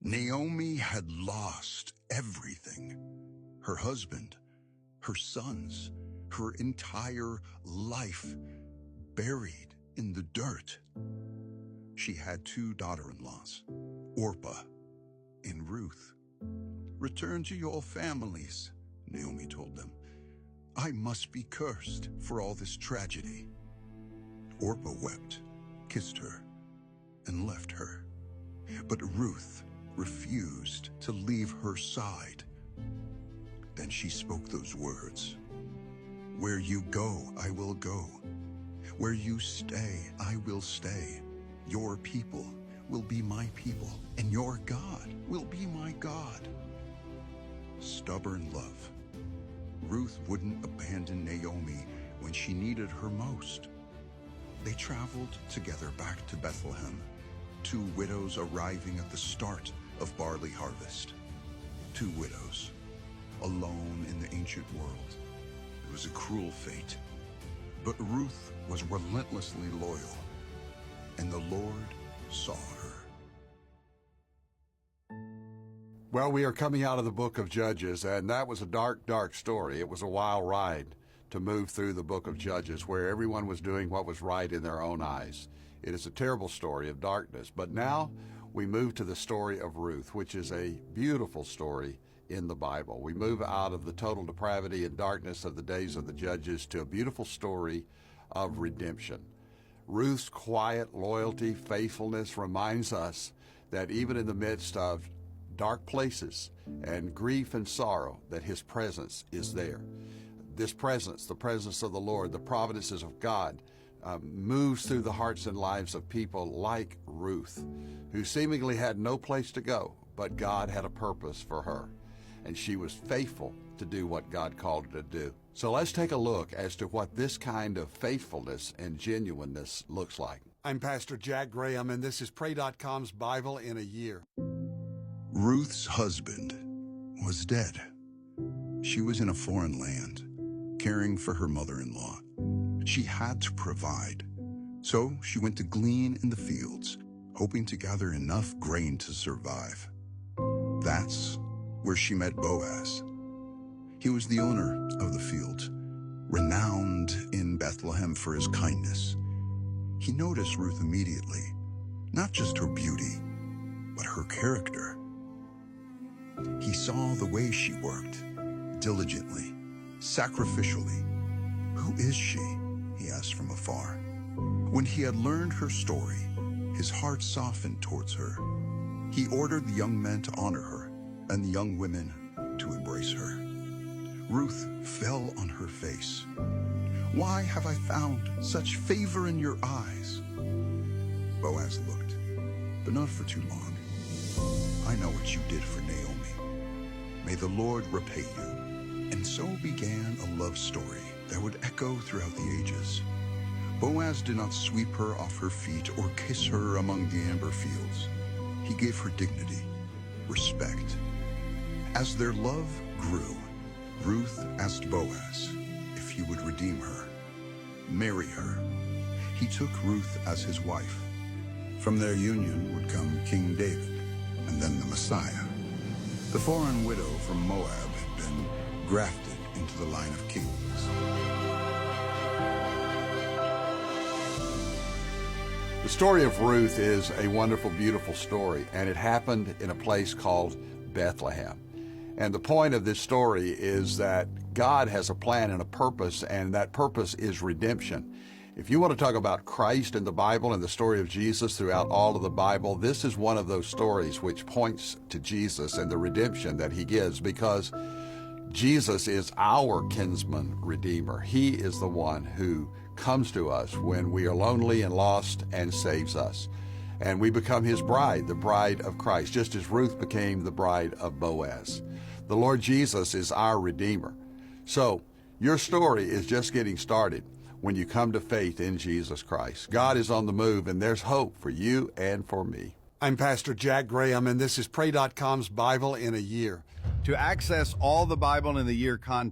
Naomi had lost everything. Her husband, her sons, her entire life buried in the dirt. She had two daughter-in-laws, Orpah and Ruth. "Return to your families," Naomi told them. "I must be cursed for all this tragedy." Orpah wept, kissed her, and left her. But Ruth refused to leave her side. Then she spoke those words, "Where you go, I will go. Where you stay, I will stay. Your people will be my people, and your God will be my God." Stubborn love. Ruth wouldn't abandon Naomi when she needed her most. They traveled together back to Bethlehem, two widows arriving at the start of barley harvest. Two widows, alone in the ancient world. It was a cruel fate, but Ruth was relentlessly loyal, and the Lord saw her. Well, we are coming out of the book of Judges, and that was a dark, dark story. It was a wild ride to move through the book of Judges, where everyone was doing what was right in their own eyes. It is a terrible story of darkness. But now we move to the story of Ruth, which is a beautiful story in the Bible. We move out of the total depravity and darkness of the days of the Judges to a beautiful story of redemption. Ruth's quiet loyalty, faithfulness reminds us that even in the midst of dark places and grief and sorrow, that his presence is there. This presence, the presence of the Lord, the providences of God, moves through the hearts and lives of people like Ruth, who seemingly had no place to go, but God had a purpose for her, and she was faithful to do what God called her to do. So let's take a look as to what this kind of faithfulness and genuineness looks like. I'm Pastor Jack Graham, and this is Pray.com's Bible in a Year. Ruth's husband was dead. She was in a foreign land, caring for her mother-in-law. She had to provide, so she went to glean in the fields, hoping to gather enough grain to survive. That's where she met Boaz. He was the owner of the field, renowned in Bethlehem for his kindness. He noticed Ruth immediately, not just her beauty, but her character. He saw the way she worked, diligently, sacrificially. "Who is she?" he asked from afar. When he had learned her story, his heart softened towards her. He ordered the young men to honor her and the young women to embrace her. Ruth fell on her face. "Why have I found such favor in your eyes?" Boaz looked, but not for too long. "I know what you did for Naomi. May the Lord repay you." And so began a love story that would echo throughout the ages. Boaz did not sweep her off her feet or kiss her among the amber fields. He gave her dignity, respect. As their love grew, Ruth asked Boaz if he would redeem her, marry her. He took Ruth as his wife. From their union would come King David, and then the Messiah. The foreign widow from Moab had been grafted into the line of kings. The story of Ruth is a wonderful, beautiful story, and it happened in a place called Bethlehem. And the point of this story is that God has a plan and a purpose, and that purpose is redemption. If you want to talk about Christ in the Bible and the story of Jesus throughout all of the Bible, this is one of those stories which points to Jesus and the redemption that he gives, because Jesus is our kinsman redeemer. He is the one who comes to us when we are lonely and lost and saves us. And we become his bride, the bride of Christ, just as Ruth became the bride of Boaz. The Lord Jesus is our Redeemer. So your story is just getting started when you come to faith in Jesus Christ. God is on the move, and there's hope for you and for me. I'm Pastor Jack Graham, and this is Pray.com's Bible in a Year. To access all the Bible in the Year content,